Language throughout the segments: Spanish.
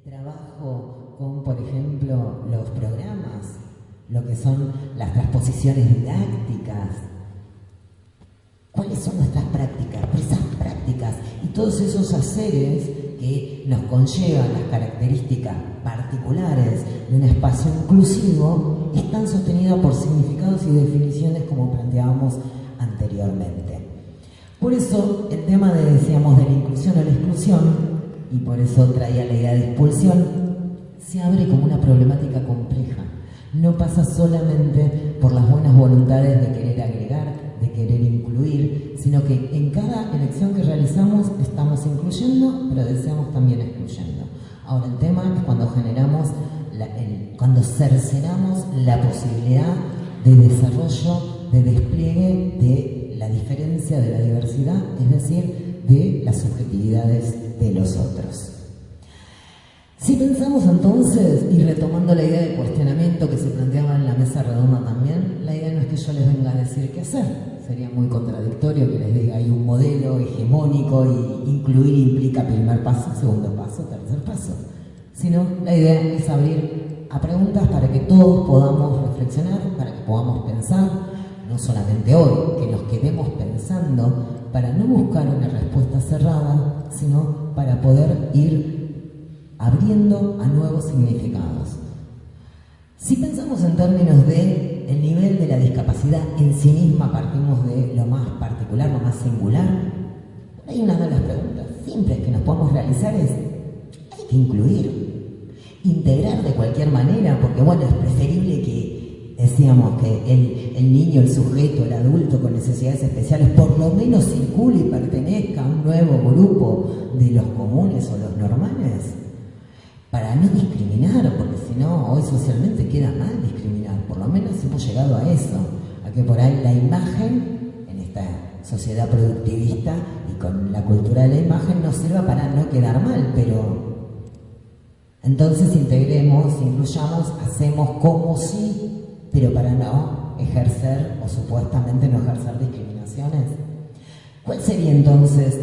trabajo con, por ejemplo, los programas, lo que son las transposiciones didácticas. ¿Cuáles son nuestras prácticas? Pues esas prácticas y todos esos haceres que nos conllevan las características particulares de un espacio inclusivo están sostenidos por significados y definiciones como planteábamos anteriormente. Por eso el tema decíamos, de la inclusión o la exclusión, y por eso traía la idea de expulsión, se abre como una problemática compleja. No pasa solamente por las buenas voluntades de querer agregar, de querer incluir, sino que en cada elección que realizamos estamos incluyendo, pero deseamos también excluyendo. Ahora, el tema es cuando generamos, cuando cercenamos la posibilidad de desarrollo, de despliegue de la diferencia, de la diversidad, es decir, de las subjetividades de los otros. Si pensamos entonces, y retomando la idea de cuestionamiento que se planteaba en la mesa redonda también, la idea no es que yo les venga a decir qué hacer. Sería muy contradictorio que les diga hay un modelo hegemónico y incluir implica primer paso, segundo paso, tercer paso. Sino la idea es abrir a preguntas para que todos podamos reflexionar, para que podamos pensar, no solamente hoy, que nos quedemos pensando para no buscar una respuesta cerrada, sino para poder ir abriendo a nuevos significados. Si pensamos en términos de el nivel de la discapacidad en sí misma, partimos de lo más particular, lo más singular. Hay una de las preguntas simples que nos podemos realizar es: ¿hay que incluir? Integrar de cualquier manera, porque bueno, es preferible que, decíamos, que el niño, el sujeto, el adulto con necesidades especiales por lo menos circule y pertenezca a un nuevo grupo de los comunes o los normales, para no discriminar, porque si no, hoy socialmente queda mal discriminar. Por lo menos hemos llegado a eso, a que por ahí la imagen, en esta sociedad productivista y con la cultura de la imagen, nos sirva para no quedar mal, pero entonces integremos, incluyamos, hacemos como sí, pero para no ejercer o supuestamente no ejercer discriminaciones. ¿Cuál sería entonces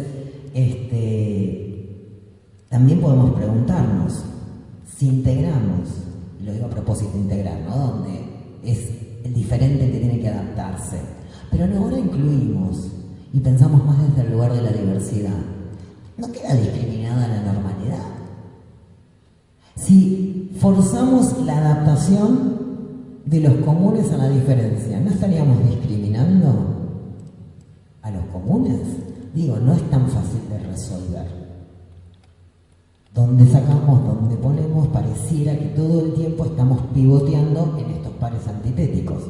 también podemos preguntarnos, si integramos, lo digo a propósito de integrar, ¿no? Donde es el diferente que tiene que adaptarse, pero ahora incluimos y pensamos más desde el lugar de la diversidad, ¿no queda discriminada la normalidad? Si forzamos la adaptación de los comunes a la diferencia, ¿no estaríamos discriminando a los comunes? Digo, no es tan fácil de resolver. Donde sacamos, donde ponemos, pareciera que todo el tiempo estamos pivoteando en estos pares antitéticos.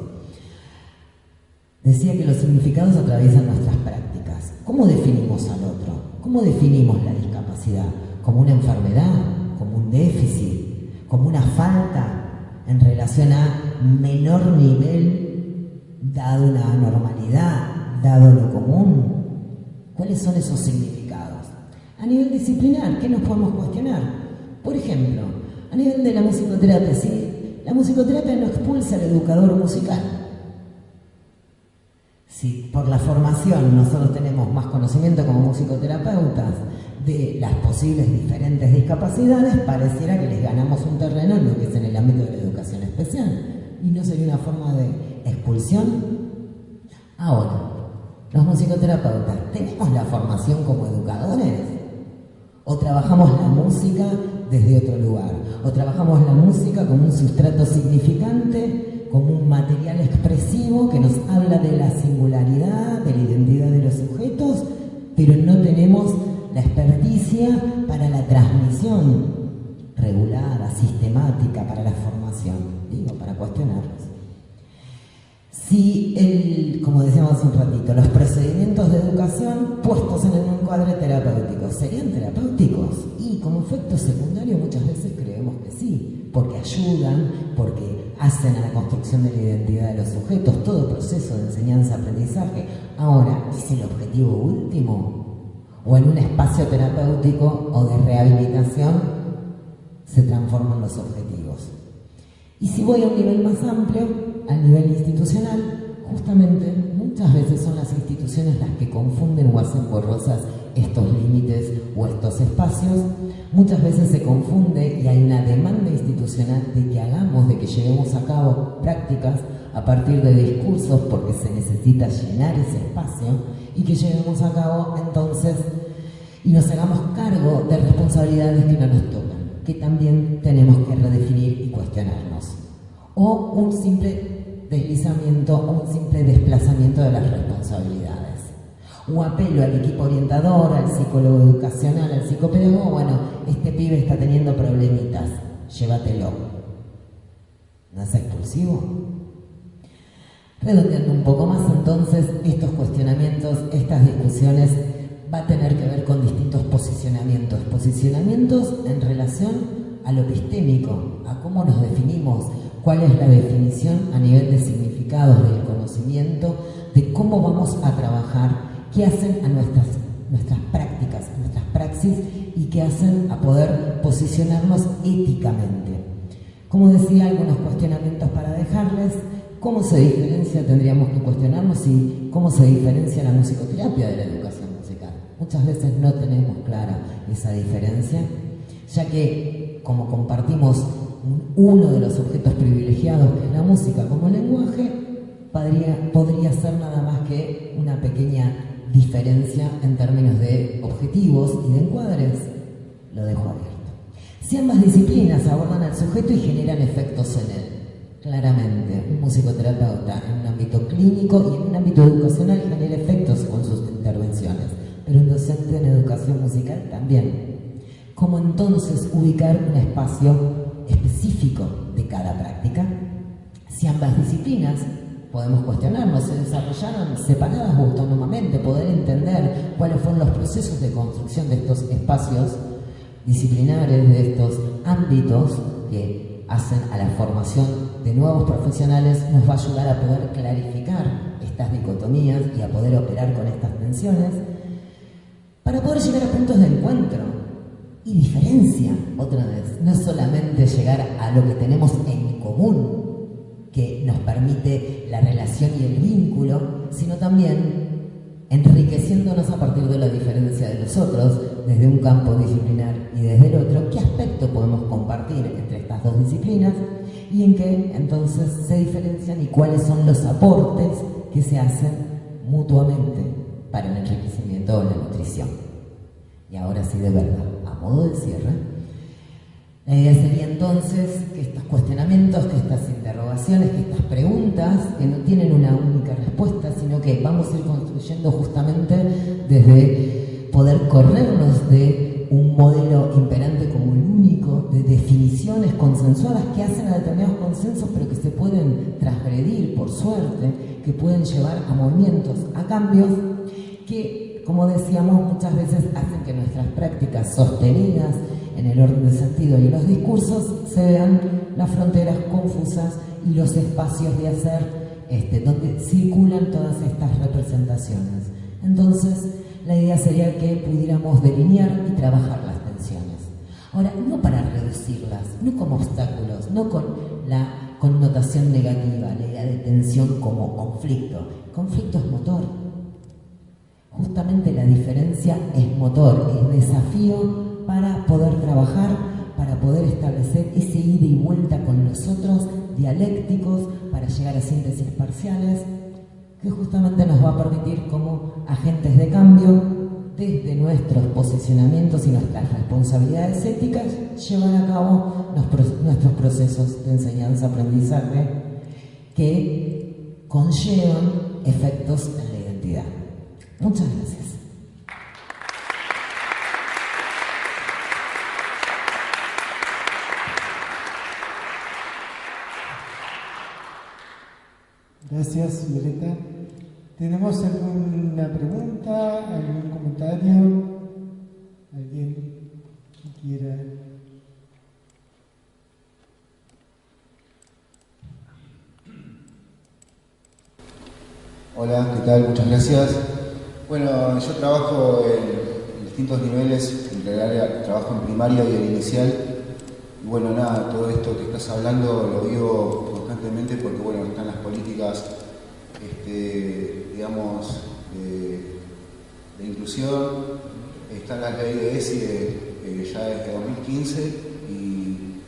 Decía que los significados atraviesan nuestras prácticas. ¿Cómo definimos al otro? ¿Cómo definimos la discapacidad? ¿Como una enfermedad? ¿Como un déficit? ¿Como una falta en relación a menor nivel dado una anormalidad, dado lo común? ¿Cuáles son esos significados? A nivel disciplinar, ¿qué nos podemos cuestionar? Por ejemplo, a nivel de la musicoterapia, ¿sí? La musicoterapia no expulsa al educador musical. Si por la formación nosotros tenemos más conocimiento como musicoterapeutas de las posibles diferentes discapacidades, pareciera que les ganamos un terreno en lo que es en el ámbito de la educación especial. ¿Y no sería una forma de expulsión? Ahora, los musicoterapeutas, ¿tenemos la formación como educadores? ¿O trabajamos la música desde otro lugar? ¿O trabajamos la música como un sustrato significante, como un material expresivo que nos habla de la singularidad, de la identidad de los sujetos, pero no tenemos la experticia para la transmisión regulada, sistemática, para la formación? Digo, para cuestionarlos. Si, como decíamos hace un ratito, los procedimientos de educación puestos en un encuadre terapéutico, ¿serían terapéuticos? Y como efecto secundario muchas veces creemos que sí, porque ayudan, porque hacen a la construcción de la identidad de los sujetos, todo proceso de enseñanza-aprendizaje. Ahora, ¿es el objetivo último? ¿O en un espacio terapéutico o de rehabilitación se transforman los objetivos? Y si voy a un nivel más amplio, al nivel institucional, justamente muchas veces son las instituciones las que confunden o hacen borrosas estos límites o estos espacios. Muchas veces se confunde y hay una demanda institucional de que hagamos, de que llevemos a cabo prácticas a partir de discursos porque se necesita llenar ese espacio y que llevemos a cabo entonces y nos hagamos cargo de responsabilidades que no nos tocan, que también tenemos que redefinir y cuestionarnos. O un simple deslizamiento o un simple desplazamiento de las responsabilidades. O apelo al equipo orientador, al psicólogo educacional, al psicopedagogo, bueno, este pibe está teniendo problemitas, llévatelo. ¿No es expulsivo? Redondeando un poco más entonces, estos cuestionamientos, estas discusiones, va a tener que ver con distintos posicionamientos. Posicionamientos en relación a lo epistémico, a cómo nos definimos, cuál es la definición a nivel de significados del conocimiento, de cómo vamos a trabajar, qué hacen a nuestras prácticas, nuestras praxis y qué hacen a poder posicionarnos éticamente. Como decía, algunos cuestionamientos para dejarles. ¿Cómo se diferencia? Tendríamos que cuestionarnos y cómo se diferencia la musicoterapia de la educación musical. Muchas veces no tenemos clara esa diferencia, ya que como compartimos uno de los objetos privilegiados que es la música como lenguaje, podría ser nada más que una pequeña diferencia en términos de objetivos y de encuadres. Lo dejo abierto. Si ambas disciplinas abordan al sujeto y generan efectos en él, claramente, un musicoterapeuta en un ámbito clínico y en un ámbito educacional genera efectos con sus intervenciones, pero un docente en educación musical también. ¿Cómo entonces ubicar un espacio específico de cada práctica? Si ambas disciplinas, podemos cuestionarnos, se desarrollaron separadas o autónomamente, poder entender cuáles fueron los procesos de construcción de estos espacios disciplinares, de estos ámbitos que hacen a la formación de nuevos profesionales, nos va a ayudar a poder clarificar estas dicotomías y a poder operar con estas tensiones para poder llegar a puntos de encuentro y diferencia, otra vez, no solamente llegar a lo que tenemos en común que nos permite la relación y el vínculo, sino también enriqueciéndonos a partir de la diferencia de los otros, desde un campo disciplinar y desde el otro, qué aspecto podemos compartir entre estas dos disciplinas y en qué entonces se diferencian y cuáles son los aportes que se hacen mutuamente para el enriquecimiento o la nutrición. Y ahora sí, de verdad, a modo de cierre, la idea sería entonces que estos cuestionamientos, que estas interrogaciones, que estas preguntas, que no tienen una única respuesta, sino que vamos a ir construyendo justamente desde poder corrernos de un modelo imperante como el único, de definiciones consensuadas que hacen a determinados consensos, pero que se pueden transgredir, por suerte, que pueden llevar a movimientos, a cambios, que, como decíamos, muchas veces hacen que nuestras prácticas sostenidas en el orden del sentido y los discursos se vean las fronteras confusas y los espacios de hacer donde circulan todas estas representaciones. Entonces, la idea sería que pudiéramos delinear y trabajar las tensiones. Ahora, no para reducirlas, no como obstáculos, no con la connotación negativa, la idea de tensión como conflicto. Conflicto es motor. Justamente la diferencia es motor, es desafío para poder trabajar, para poder establecer ese ida y vuelta con los otros, dialécticos, para llegar a síntesis parciales, que justamente nos va a permitir como agentes de cambio, desde nuestros posicionamientos y nuestras responsabilidades éticas, llevar a cabo nuestros procesos de enseñanza-aprendizaje que conllevan efectos en la identidad. Muchas gracias. Gracias, Violeta. ¿Tenemos alguna pregunta, algún comentario? ¿Alguien que quiera? Hola, ¿qué tal? Muchas gracias. Bueno, yo trabajo en distintos niveles, en realidad trabajo en primaria y en inicial. Y bueno, nada, todo esto que estás hablando lo vivo constantemente porque, bueno, están las políticas, digamos, de inclusión, están las leyes de ESI ya desde 2015 y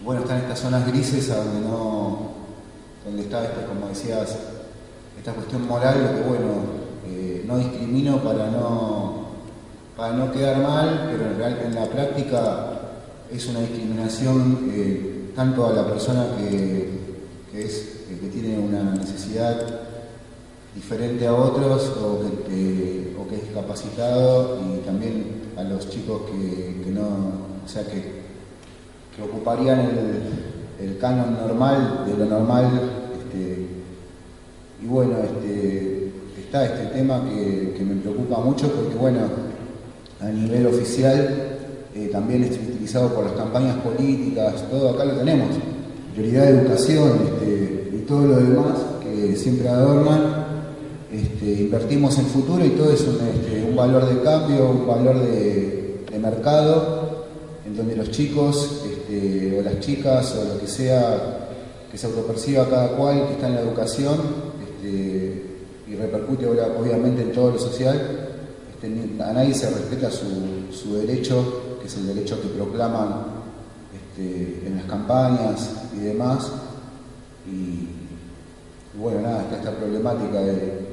bueno, están estas zonas grises a donde está como decías, esta cuestión moral de que bueno, no discrimino para no quedar mal, pero en la práctica es una discriminación tanto a la persona que tiene una necesidad diferente a otros o que es discapacitado, y también a los chicos que no, o sea, que ocuparían el canon normal de lo normal. Y bueno, está este tema que me preocupa mucho porque bueno, a nivel oficial también es utilizado por las campañas políticas, todo acá lo tenemos, prioridad de educación y todo lo demás que siempre adornan. Invertimos en futuro y todo es un valor de cambio, un valor de mercado, en donde los chicos o las chicas o lo que sea que se autoperciba cada cual que está en la educación y repercute obviamente en todo lo social, a nadie se respeta su derecho, que es el derecho que proclaman en las campañas y demás. Y bueno, nada, está esta problemática de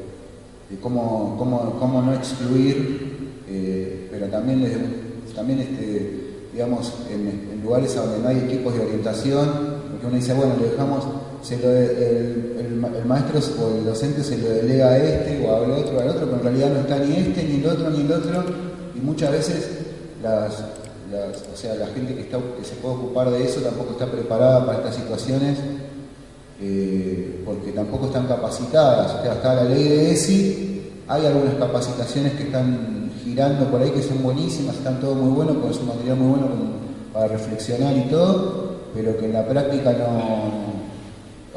cómo no excluir, pero también digamos, en lugares donde no hay equipos de orientación, porque uno dice, bueno, le dejamos, el maestro o el docente se lo delega a este o al otro, pero en realidad no está ni este, ni el otro, y muchas veces o sea, la gente que se puede ocupar de eso tampoco está preparada para estas situaciones, porque tampoco están capacitadas. O sea, está la ley de ESI, hay algunas capacitaciones que están girando por ahí que son buenísimas, están todo muy bueno, porque es un material muy bueno para reflexionar y todo, pero que en la práctica no,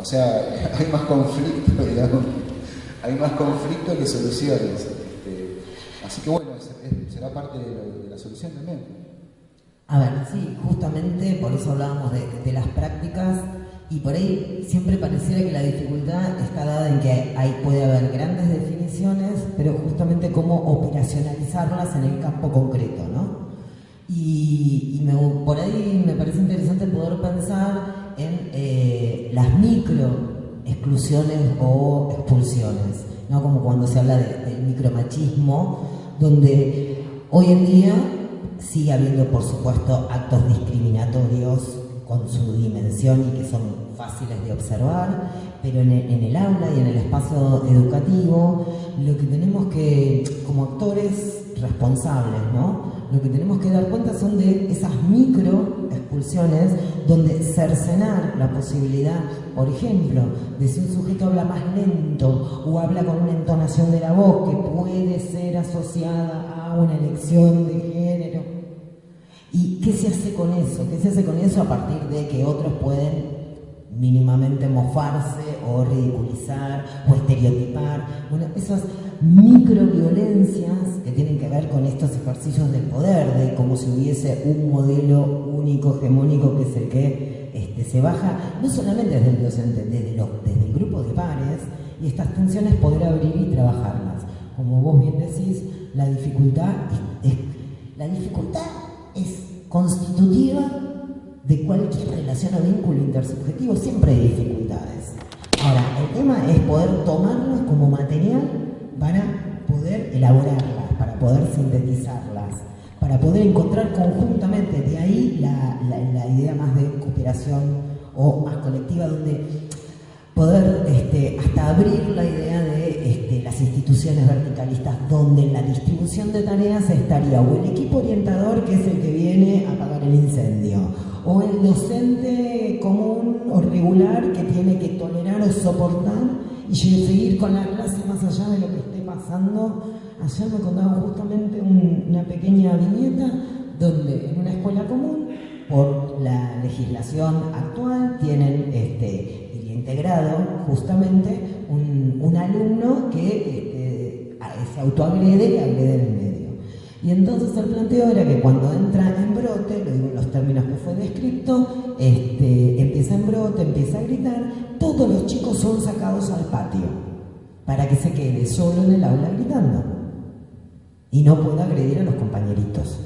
o sea, hay más conflicto, digamos, hay más conflicto que soluciones. Así que bueno, será parte de la solución también. A ver, sí, justamente por eso hablábamos de las prácticas, y por ahí siempre pareciera que la dificultad está dada en que puede haber grandes definiciones, pero justamente cómo operacionalizarlas en el campo concreto, ¿no? Por ahí me parece interesante poder pensar en las micro exclusiones o expulsiones, ¿no? Como cuando se habla del micromachismo, donde hoy en día sigue habiendo, por supuesto, actos discriminatorios con su dimensión y que son fáciles de observar, pero en el aula y en el espacio educativo, lo que tenemos que, como actores responsables, ¿no?, lo que tenemos que dar cuenta son de esas micro expulsiones donde cercenar la posibilidad, por ejemplo, de si un sujeto habla más lento o habla con una entonación de la voz que puede ser asociada a una elección de género. ¿Y qué se hace con eso? ¿Qué se hace con eso a partir de que otros pueden mínimamente mofarse o ridiculizar o estereotipar? Bueno, esas microviolencias que tienen que ver con estos ejercicios del poder, de como si hubiese un modelo único, hegemónico, que es el que se baja, no solamente desde el docente, desde el grupo de pares, y estas tensiones poder abrir y trabajarlas. Como vos bien decís, la dificultad es constitutiva de cualquier relación o vínculo intersubjetivo, siempre hay dificultades. Ahora, el tema es poder tomarlas como material para poder elaborarlas, para poder sintetizarlas, para poder encontrar conjuntamente, de ahí la idea más de cooperación o más colectiva, donde poder hasta abrir la idea de las instituciones verticalistas, donde en la distribución de tareas estaría o el equipo orientador, que es el que viene a apagar el incendio, o el docente común o regular que tiene que tolerar o soportar y seguir con la clase más allá de lo que esté pasando. Ayer me contaban justamente una pequeña viñeta donde en una escuela común, por la legislación actual, tienen integrado justamente un alumno que se autoagrede y agrede en el medio. Y entonces el planteo era que cuando entra en brote, lo digo en los términos que fue descrito, empieza en brote, empieza a gritar, todos los chicos son sacados al patio para que se quede solo en el aula gritando. y no pueda agredir a los compañeritos.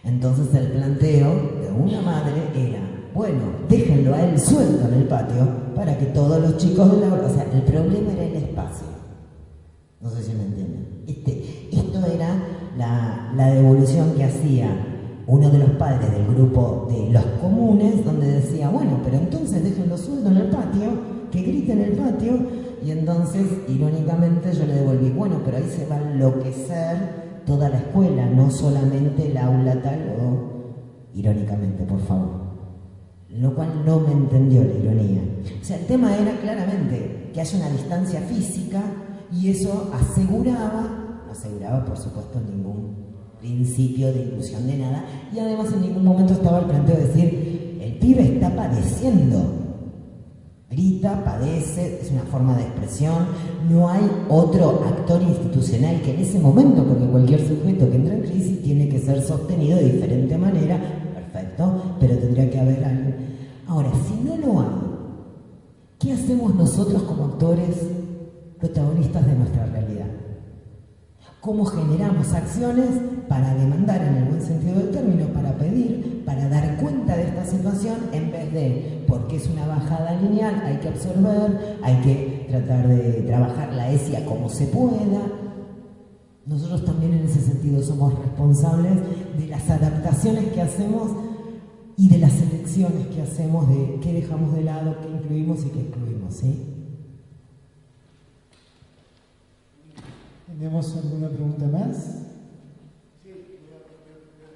Entonces el planteo de una madre era, bueno, déjenlo a él suelto en el patio para que todos los chicos de la... O sea, el problema era el espacio. No sé si me entienden. Esto era la devolución que hacía uno de los padres del grupo de los comunes, donde decía, bueno, pero entonces déjenlo suelto en el patio, que grite en el patio, y entonces, irónicamente, yo le devolví, bueno, pero ahí se va a enloquecer toda la escuela, no solamente el aula tal o... Irónicamente, por favor. Lo cual no me entendió la ironía. O sea, el tema era claramente que haya una distancia física y eso no aseguraba, por supuesto, ningún principio de inclusión de nada, y además en ningún momento estaba el planteo de decir, el pibe está padeciendo, grita, padece, es una forma de expresión, no hay otro actor institucional que en ese momento, porque cualquier sujeto que entra en crisis tiene que ser sostenido de diferente manera, perfecto, pero tendría que haber algo. Ahora, si no lo hay, ¿qué hacemos nosotros como actores protagonistas de nuestra realidad? ¿Cómo generamos acciones para demandar, en el buen sentido del término, para pedir, para dar cuenta de esta situación, en vez de, porque es una bajada lineal, hay que absorber, hay que tratar de trabajar la ESIA como se pueda? Nosotros también en ese sentido somos responsables de las adaptaciones que hacemos y de las elecciones que hacemos de qué dejamos de lado, qué incluimos y qué excluimos, ¿sí? ¿Tenemos alguna pregunta más?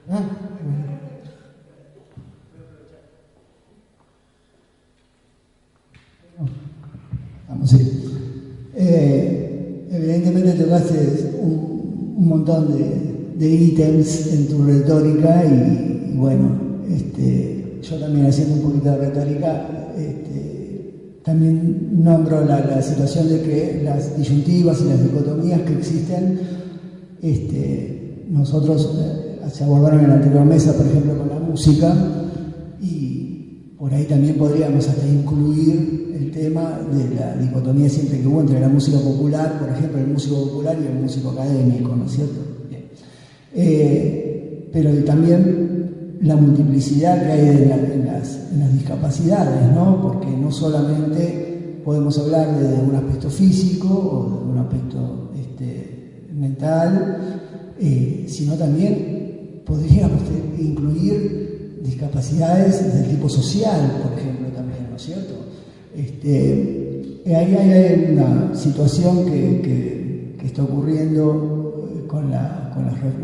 Bueno. Vamos, sí. Evidentemente tocaste un montón de ítems en tu retórica y bueno, yo también haciendo un poquito de retórica, también nombro la situación de que las disyuntivas y las dicotomías que existen, nosotros se abordaron en la anterior mesa, por ejemplo, con la música, y por ahí también podríamos hasta incluir el tema de la dicotomía siempre que hubo entre la música popular, por ejemplo, el músico popular y el músico académico, ¿no es cierto? Bien. Pero también la multiplicidad que hay en las discapacidades, ¿no? Porque no solamente podemos hablar de un aspecto físico o de un aspecto mental, sino también podríamos incluir discapacidades del tipo social, por ejemplo, también, ¿no es cierto? Ahí hay una situación que está ocurriendo con las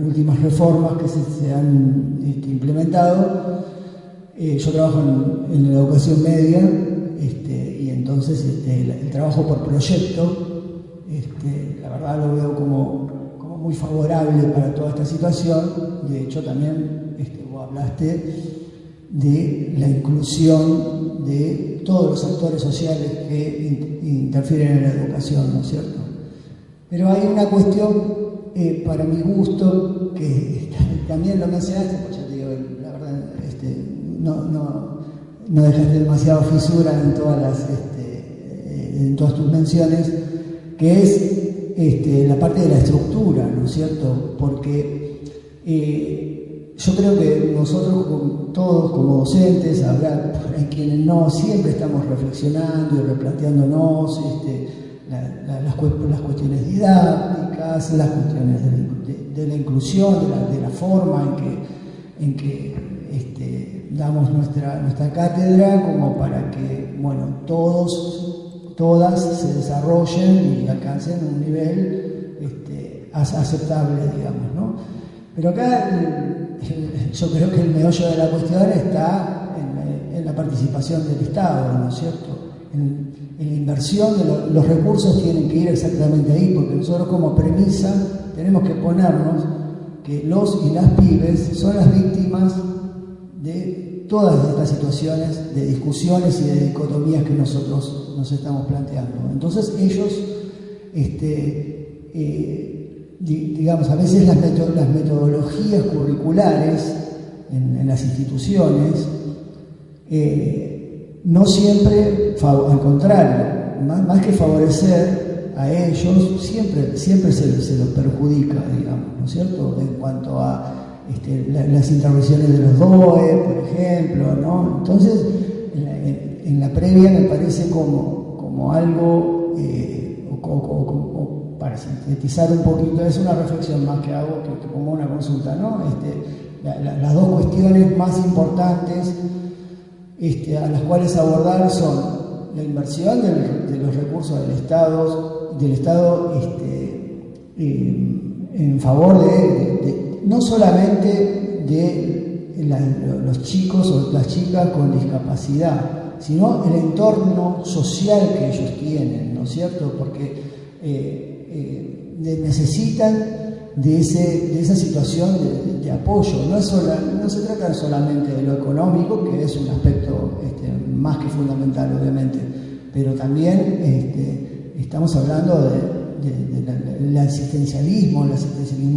últimas reformas que se han implementado. Yo trabajo en la educación media y entonces el trabajo por proyecto, la verdad lo veo como muy favorable para toda esta situación. De hecho también vos hablaste de la inclusión de todos los actores sociales que interfieren en la educación, ¿no es cierto? Pero hay una cuestión, para mi gusto, que también lo mencionaste, pues ya te digo, la verdad, no dejaste demasiado fisura en todas tus menciones, que es la parte de la estructura, ¿no es cierto? Porque yo creo que nosotros todos como docentes, habrá quienes no, siempre estamos reflexionando y replanteándonos las cuestiones didácticas, las cuestiones de la inclusión, de la forma en que damos nuestra cátedra, como para que, bueno, todas se desarrollen y alcancen un nivel aceptable, digamos, ¿no? Pero acá yo creo que el meollo de la cuestión está en la participación del Estado, ¿no es cierto? En la inversión de los recursos tienen que ir exactamente ahí, porque nosotros como premisa tenemos que ponernos que los y las pibes son las víctimas de todas estas situaciones de discusiones y de dicotomías que nosotros nos estamos planteando. Entonces ellos, digamos, a veces las metodologías curriculares en las instituciones no siempre, al contrario, más que favorecer, a ellos siempre se los perjudica, digamos, ¿no es cierto? En cuanto a las intervenciones de los DOE, por ejemplo, ¿no? Entonces, en la previa me parece como algo, o para sintetizar un poquito, es una reflexión más que hago que como una consulta, ¿no? Las dos cuestiones más importantes a las cuales abordar son la inversión de los recursos del Estado en favor de no solamente de los chicos o las chicas con discapacidad, sino el entorno social que ellos tienen, ¿no es cierto? Porque necesitan de esa situación de apoyo. No se trata solamente de lo económico, que es un aspecto más que fundamental, obviamente, pero también estamos hablando del asistencialismo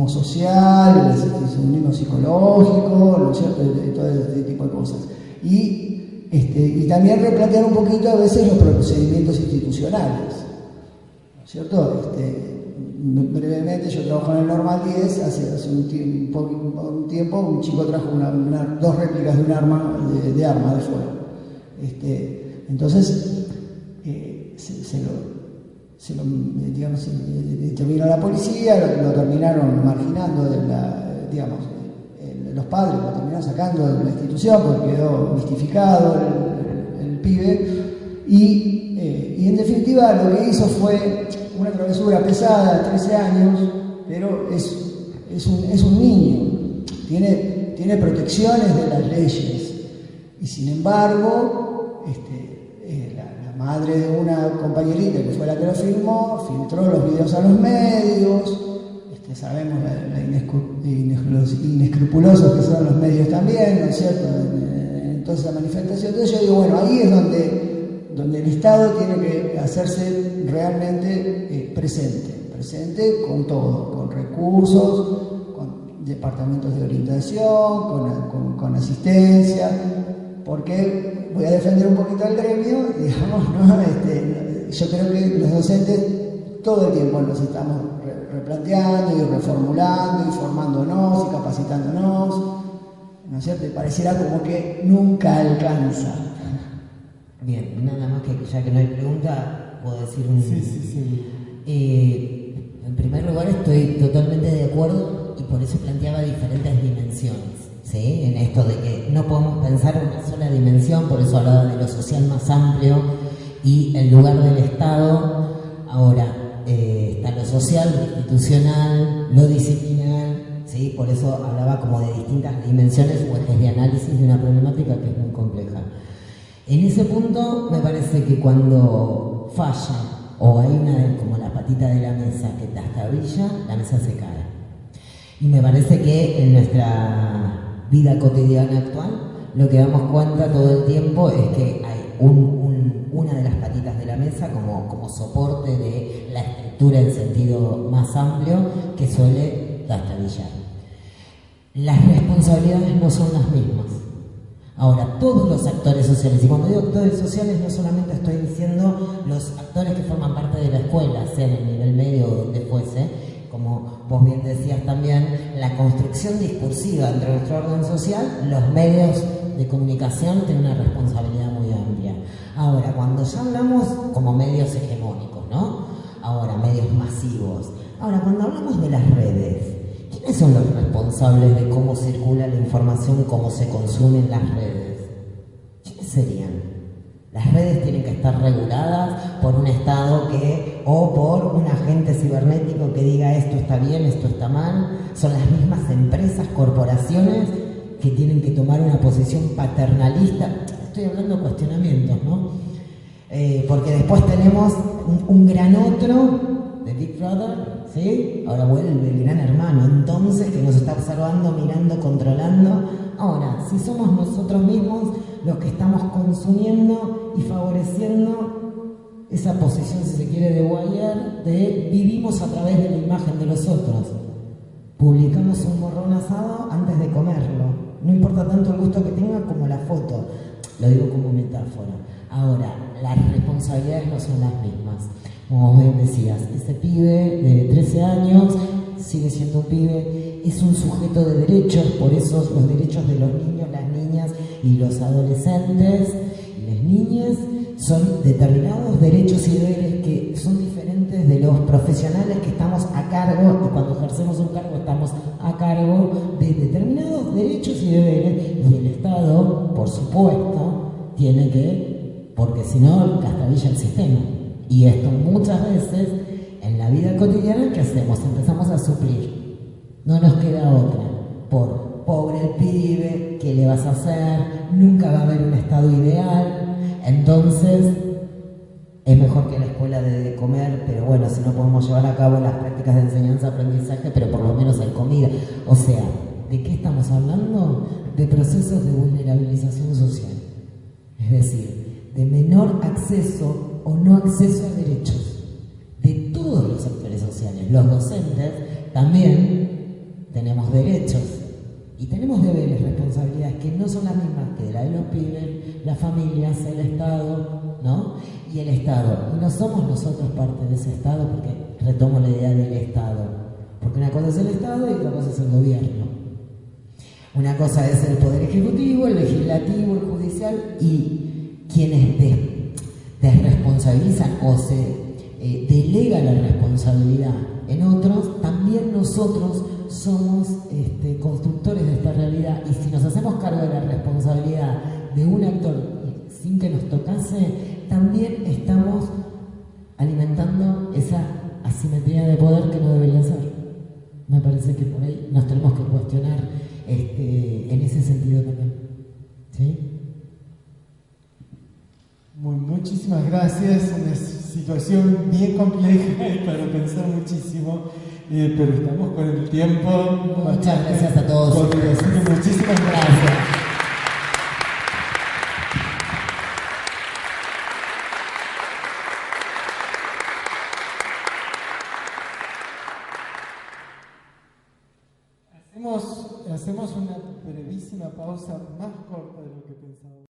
social, el asistencialismo psicológico, ¿no es cierto? De todo este tipo de cosas. Y también replantear un poquito a veces los procedimientos institucionales, ¿no es cierto? Brevemente, yo trabajo en el Normal 10, hace un tiempo un chico trajo dos réplicas de un arma de fuego. Entonces, intervino la policía, lo terminaron marginando los padres lo terminaron sacando de la institución porque quedó mistificado el pibe y en definitiva lo que hizo fue una travesura pesada de 13 años, pero es un niño, tiene protecciones de las leyes y sin embargo la madre de una compañerita que fue la que lo filtró los videos a los medios. Sabemos los inescrupulosos que son los medios también, ¿no es cierto? En toda esa manifestación. Entonces yo digo, bueno, ahí es donde el Estado tiene que hacerse realmente presente con todo, con recursos, con departamentos de orientación, con asistencia, porque voy a defender un poquito al gremio, digamos, ¿no? Yo creo que los docentes todo el tiempo nos estamos replanteando y reformulando y formándonos y capacitándonos, ¿no es cierto? Y pareciera como que nunca alcanza. Bien, nada más que ya que no hay pregunta, puedo decir un... Sí. En primer lugar, estoy totalmente de acuerdo y por eso planteaba diferentes dimensiones, ¿sí? En esto de que no podemos pensar en una sola dimensión, por eso hablaba de lo social más amplio y el lugar del Estado. Ahora, está lo social, lo institucional, lo disciplinar, ¿sí? Por eso hablaba como de distintas dimensiones o ejes de análisis de una problemática que es muy compleja. En ese punto me parece que cuando falla o hay como la patita de la mesa que trastabilla, la mesa se cae. Y me parece que en nuestra vida cotidiana actual lo que damos cuenta todo el tiempo es que hay una de las patitas de la mesa como soporte de la estructura en sentido más amplio que suele trastabillar. Las responsabilidades no son las mismas. Ahora, todos los actores sociales, y cuando digo actores sociales no solamente estoy diciendo los actores que forman parte de la escuela, sea en el nivel medio o donde fuese, como vos bien decías también, la construcción discursiva entre nuestro orden social, los medios de comunicación tienen una responsabilidad muy amplia. Ahora, cuando ya hablamos como medios hegemónicos, ¿no? Ahora, medios masivos. Ahora, cuando hablamos de las redes, ¿quiénes son los responsables de cómo circula la información, cómo se consume en las redes? ¿Quiénes serían? Las redes tienen que estar reguladas por un Estado o por un agente cibernético que diga esto está bien, esto está mal. Son las mismas empresas, corporaciones que tienen que tomar una posición paternalista. Estoy hablando de cuestionamientos, ¿no? Porque después tenemos un gran otro de Big Brother, ¿sí? Ahora vuelve el gran hermano, entonces, que nos está observando, mirando, controlando. Ahora, si somos nosotros mismos los que estamos consumiendo y favoreciendo esa posición, si se quiere, de wire, de vivimos a través de la imagen de los otros. Publicamos un morrón asado antes de comerlo. No importa tanto el gusto que tenga como la foto. Lo digo como metáfora. Ahora, las responsabilidades no son las mismas. Como bien decías, ese pibe de 13 años sigue siendo un pibe, es un sujeto de derechos, por eso los derechos de los niños, las niñas y los adolescentes y las niñas son determinados derechos y deberes que son diferentes de los profesionales que estamos a cargo, y cuando ejercemos un cargo estamos a cargo de determinados derechos y deberes, y el Estado, por supuesto, tiene que, porque si no, castabilla el sistema. Y esto muchas veces, en la vida cotidiana, ¿qué hacemos? Empezamos a suplir. No nos queda otra. Por pobre el pibe, ¿qué le vas a hacer? Nunca va a haber un estado ideal. Entonces, es mejor que la escuela dé de comer, pero bueno, si no podemos llevar a cabo las prácticas de enseñanza-aprendizaje, pero por lo menos hay comida. O sea, ¿de qué estamos hablando? De procesos de vulnerabilización social. Es decir, de menor acceso o no acceso a derechos de todos los sectores sociales. Los docentes también tenemos derechos y tenemos deberes, responsabilidades que no son las mismas que la de los pibes, las familias, el Estado, ¿no? Y el Estado. Y no somos nosotros parte de ese Estado, porque retomo la idea del Estado. Porque una cosa es el Estado y otra cosa es el gobierno. Una cosa es el Poder Ejecutivo, el Legislativo, el Judicial, y quienes desresponsabilizan o se delega la responsabilidad en otros, también nosotros somos constructores de esta realidad, y si nos hacemos cargo de la responsabilidad de un actor sin que nos tocase, también estamos alimentando esa asimetría de poder que no debería ser. Me parece que por ahí nos tenemos que cuestionar en ese sentido también. ¿Sí? Muchísimas gracias, una situación bien compleja y para pensar muchísimo, pero estamos con el tiempo. Muchas gracias a todos. Así que muchísimas gracias. Hacemos una brevísima pausa, más corta de lo que pensábamos.